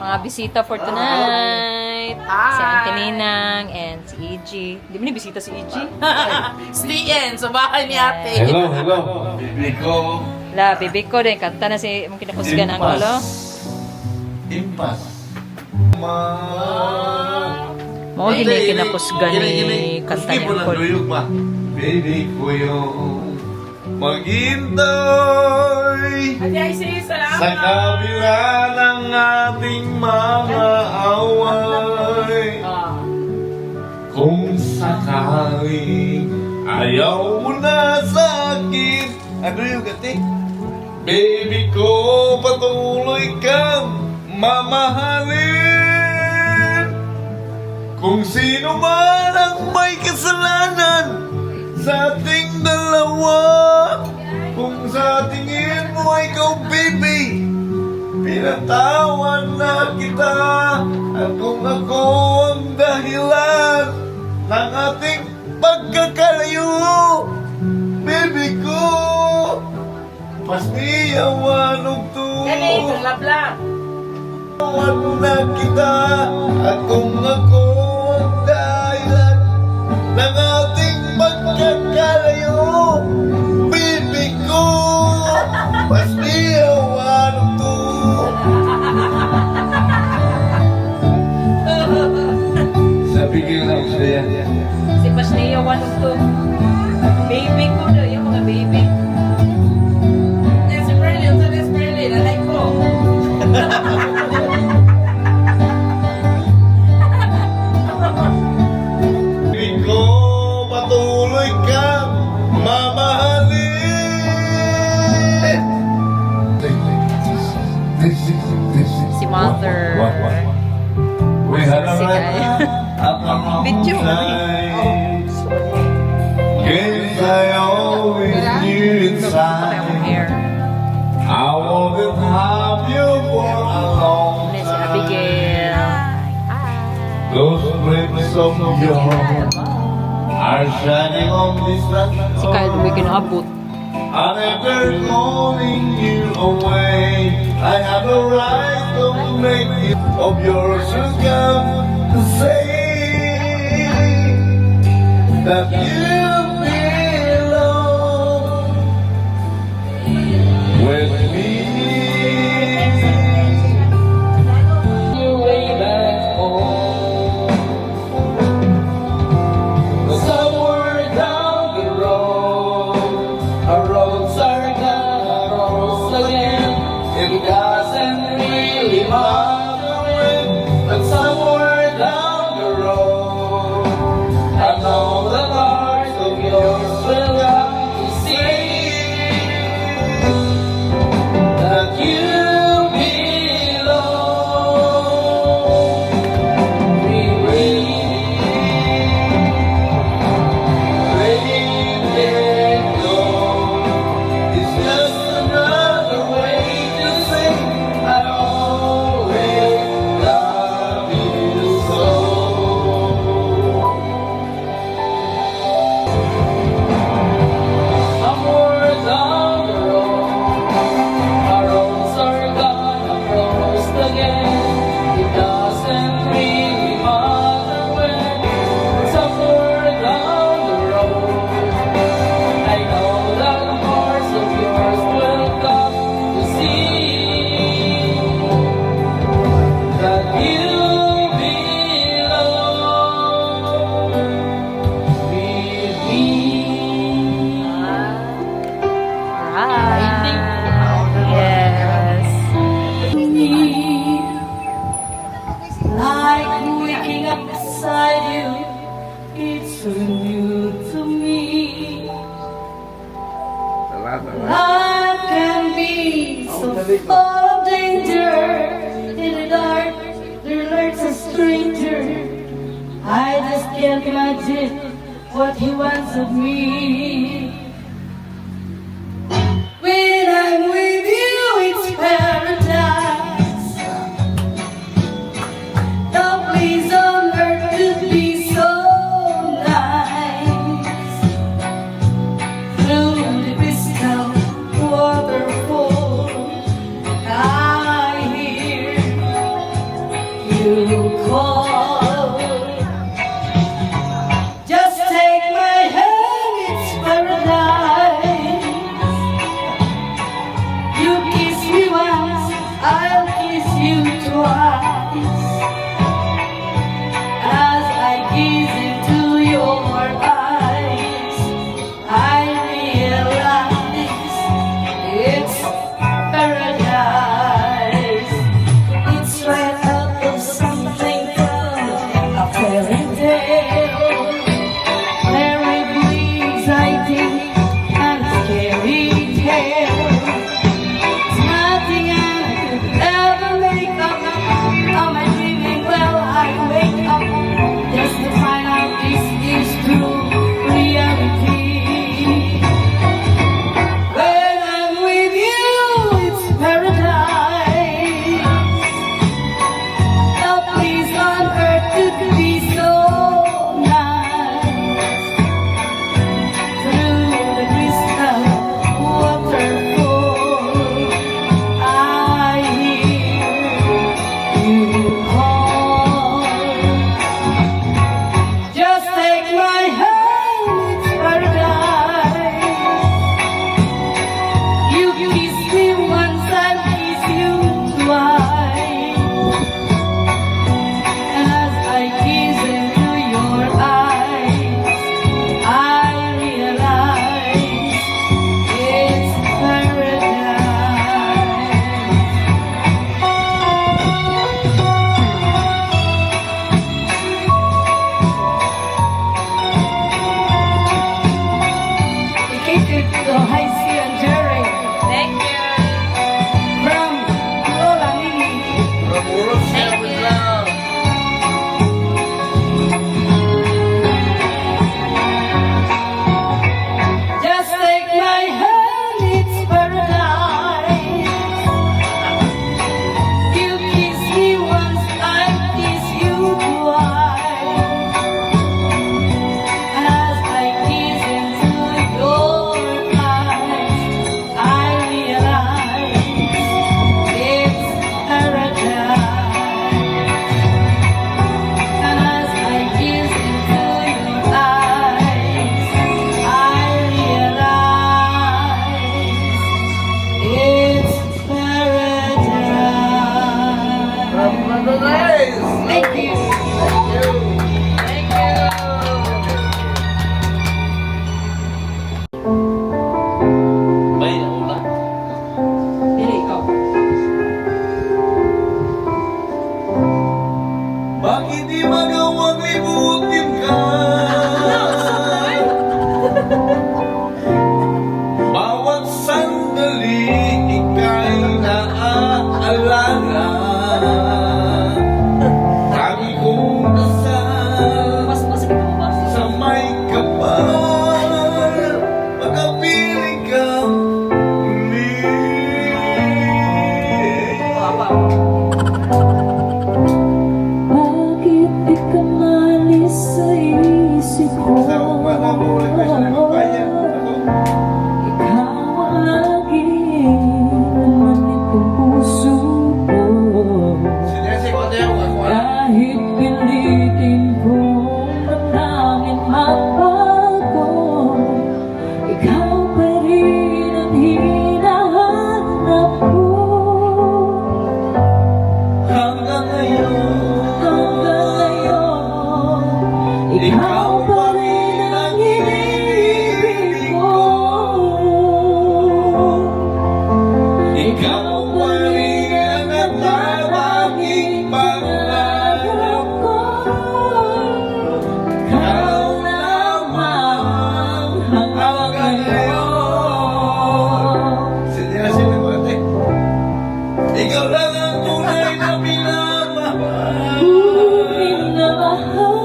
Mga bisita for tonight. Hi. Si Auntie Ninang and si EG. Di ba ni bisita si EG? Stien, sa bahay ni ate. Hello, hello. Bibi ko. La, bibig ko din. Kanta na si mong kinakusgan ang kolo. Impas. Mo gini kinakusgan ni kanta niya ang kolo. Baby ko yung maghintay Ate, ay sige, sa salamat. kabila ng ating mga away. Kung sakaling ayaw mo na sa akin. Ano yung gati? Baby ko, patuloy kang mamahalin. Kung sino man ang may kasalanan sa ating dalawa, kung sa tingin mo ikaw, baby, pinatawan na kita. At kung ako ang dahilan ng ating pagkakalayo, baby ko, pasniyawan og to. Dali, lablab. Pinatawan mo na kita. At kung ako ang dahilan ng ating pagkakalayo, baby ko, pasniyawan og to. Sabi ko lang siya. Si Pasnea, one of two. Baby ko daw, yung mga baby. Yes, si Perlin, sa Miss Perlin, alay ko. Baby ko, patuloy kang mamahalin. Si Mother. We had a Si Kaya. Video. Guess I always knew Patay akong inside hair. I wouldn't have you for a long Ano si time. Abigail. Those lips of yours are shining on this night. Si Kyle, may kinaabot. I'm never calling you away. I have a right to make it of yours to come to say that you belong with me. Way back home, somewhere down the road, our roads are gonna cross again. It doesn't really matter when, but somewhere down the road, I know the heart of yours will have to see that you belong with me. Let go. It's just another way to say I always love you so. Somewhere down the road, our roads are gonna cross again. It doesn't really matter when. Somewhere down the road, I know that hearts of yours will come to see that you belong with me. Right. Yes. Like waking up beside you, it's so new to me. Life can be so full of danger. In the dark, there lurks a stranger. I just can't imagine what he wants of me. When I'm with you, it's paradise. No place on earth could be so nice. Through the crystal waterfall, I hear you call. Just take my hand, it's paradise. You kiss me once, I'll kiss you twice. As I gaze into your eyes, I realize it's paradise. It's right out of something from a fairy tale. Terribly exciting and scary tale. It's nothing I could ever make up. Am I dreaming? Well, I wake up just to find out this is true reality. When I'm with you, it's paradise. No place on earth could be so nice. Through the crystal waterfall, I hear you call. Just take my hand, it's paradise. You kiss me once, I'll kiss you twice. As I gaze into your eyes, I realize it's paradise. Dedicated to High C and Jerry Thank you. from Lola Lily. Ramuros siya, wait lang. Just take my hand, it's paradise. You kiss me once, I'll kiss you twice. As I gaze into your eyes, I realize it's paradise. And as I gaze into your eyes, I realize it's paradise. Thank you. Thank you. Bay, ulan. Pili ikaw. Bakit di magawang libutin ka? Bawat sandali ika'y naaalala. Lagi kong dasal Mas sige mo ba? sa may kapal. Pagkapiling kang muli. Papa. Bakit di ka malis sa isip ko? Sa umaga mo, request na ng bayan. Ako. Ikaw ang lagi naman itong puso ko. Sinesi ko tayo, ako alam. Kahit pilitin ko na tanging mabago, ikaw pa rin ang hinahanap ko. Hanggang ngayon, Hanggang ngayon, ikaw pa rin ang iniibig ko. ikaw pa rin ang nagtatanging pangarap ko. Ikaw lamang hanggang ngayon. Sinyasin mo ate. Ikaw lang ang tunay na minamahal. Minamahal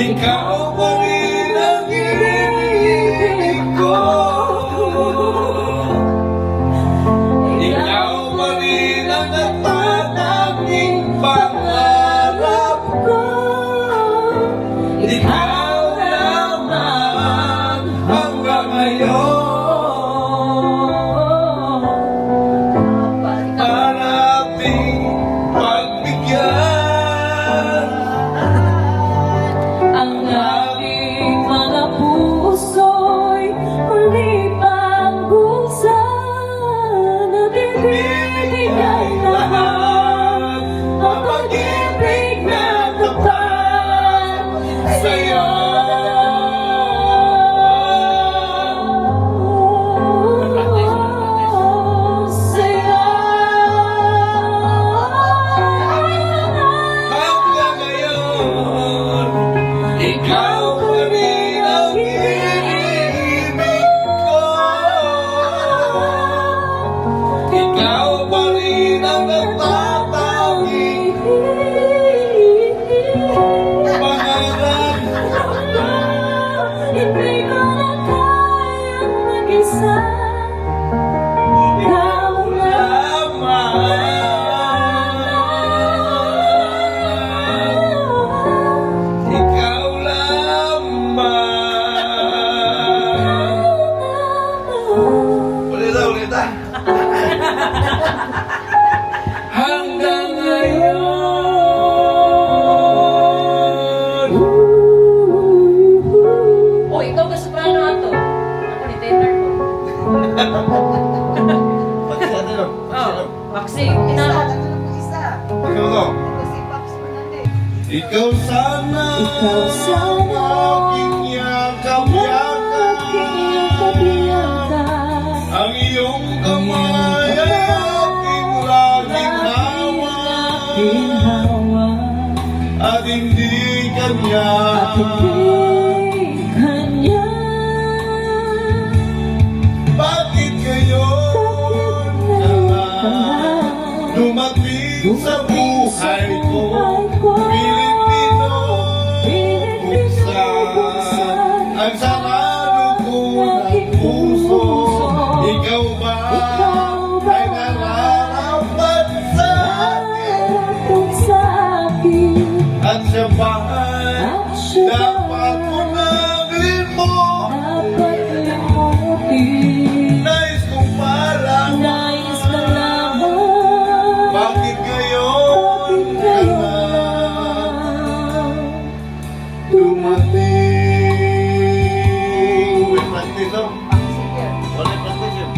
Ikaw pa rin ang iniibig ko. Ikaw pa rin ang nagtatanging pangarap ko. Ikaw lamang hanggang ngayon. Para ating pagbigyan Ang aking mga puso'y muli pang buksan at ibibigay lahat ang pag-ibig na tapat sa'yo. hanggang ngayon. Ikaw pa rin ang iniibig ko. Ikaw pa rin ang nagtatanging pangarap. Hindi ko na kayang mag-isa. Ikaw Ikaw lamang. Ulit ah. Hanggang ngayon. Oh, ikaw ka soprano ato. Ako ni tenor ko. Pati sa atin, Oh, Maxi, tinawag. Ikaw sana Ikaw sana aking yakap-yakap. Ang iyong kamay ay aking laging hawak. At hindi kanya bakit ngayon ka na dumating sa buhay ko? Pilit binubuksan ang sarado ko ng puso. Ikaw ba ay nararapat sa akin? At siya ba dapat unahin mo? Nais kong parang bakit ngayon ka na dumating? Uy, practice oh. Wala practice yun.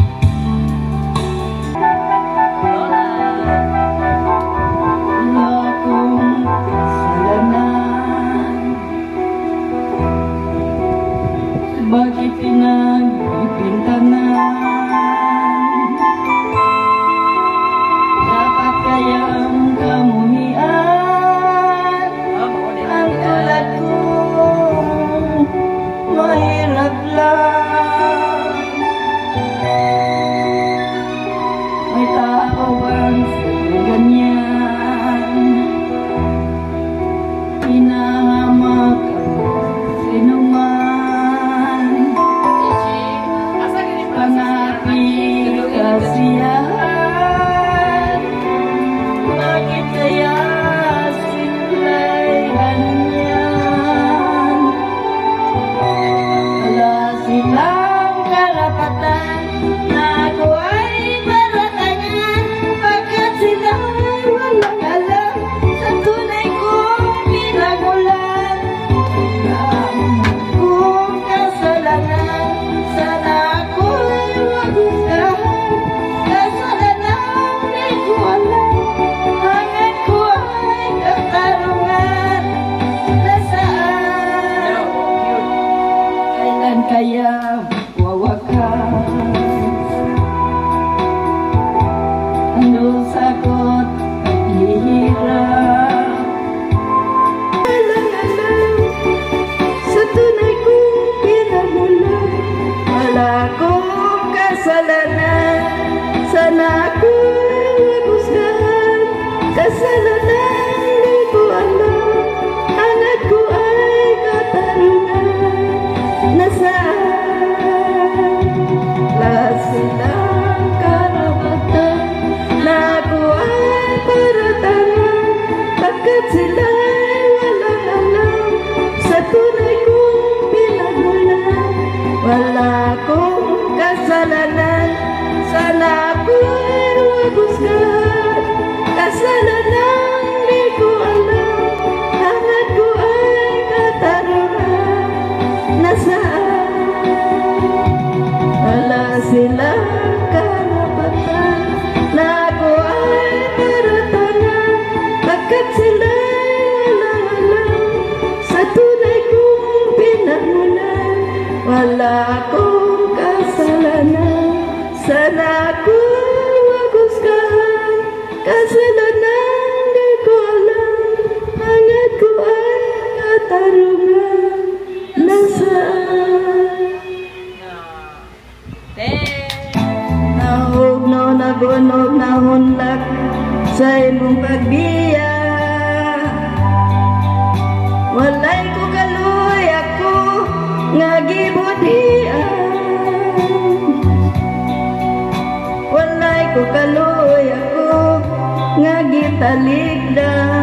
nga gibudian. Walay ko kaluoy ako nga gitaligdan.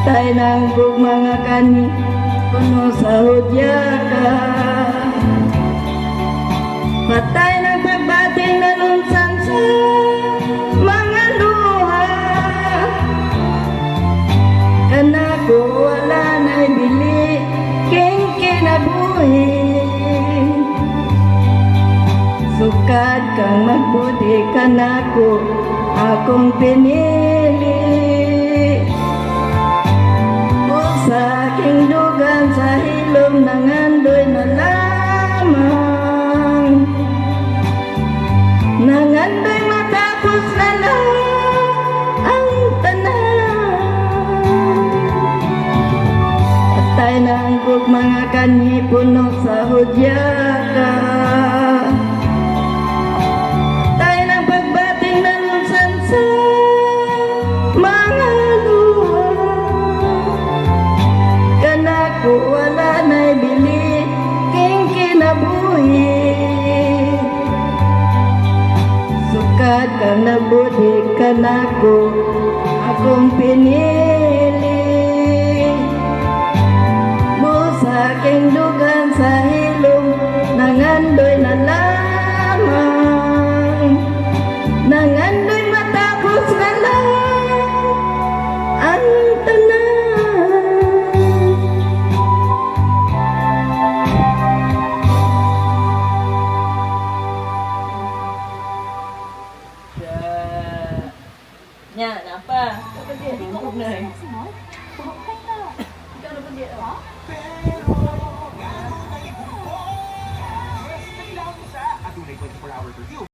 Patay ng mga kani kuno sa hudya ka. Patay ng pagbating na lunsan sa mga luha. Kanako wala na'y bili king kinabuhi. Sukad kang magbuti kanako akong pinili. Sa aking dugan sa hilom nangandoy na lamang. Nangandoy matapos na lang ang tanan. Patay na ang mga kanhi puno sa hudya ka. Patay ng pagbating na lunsan sa mga luha. Kanako wala na'y bili king kinabuhi. Sukad kang nagbuti kanako akong pinili. Busa king dugan sa hilom nangandoy na lamang. Nangandoy matapos na lang ang tanan. Nya, napa? Tingog na eh. Adunay 24 hours review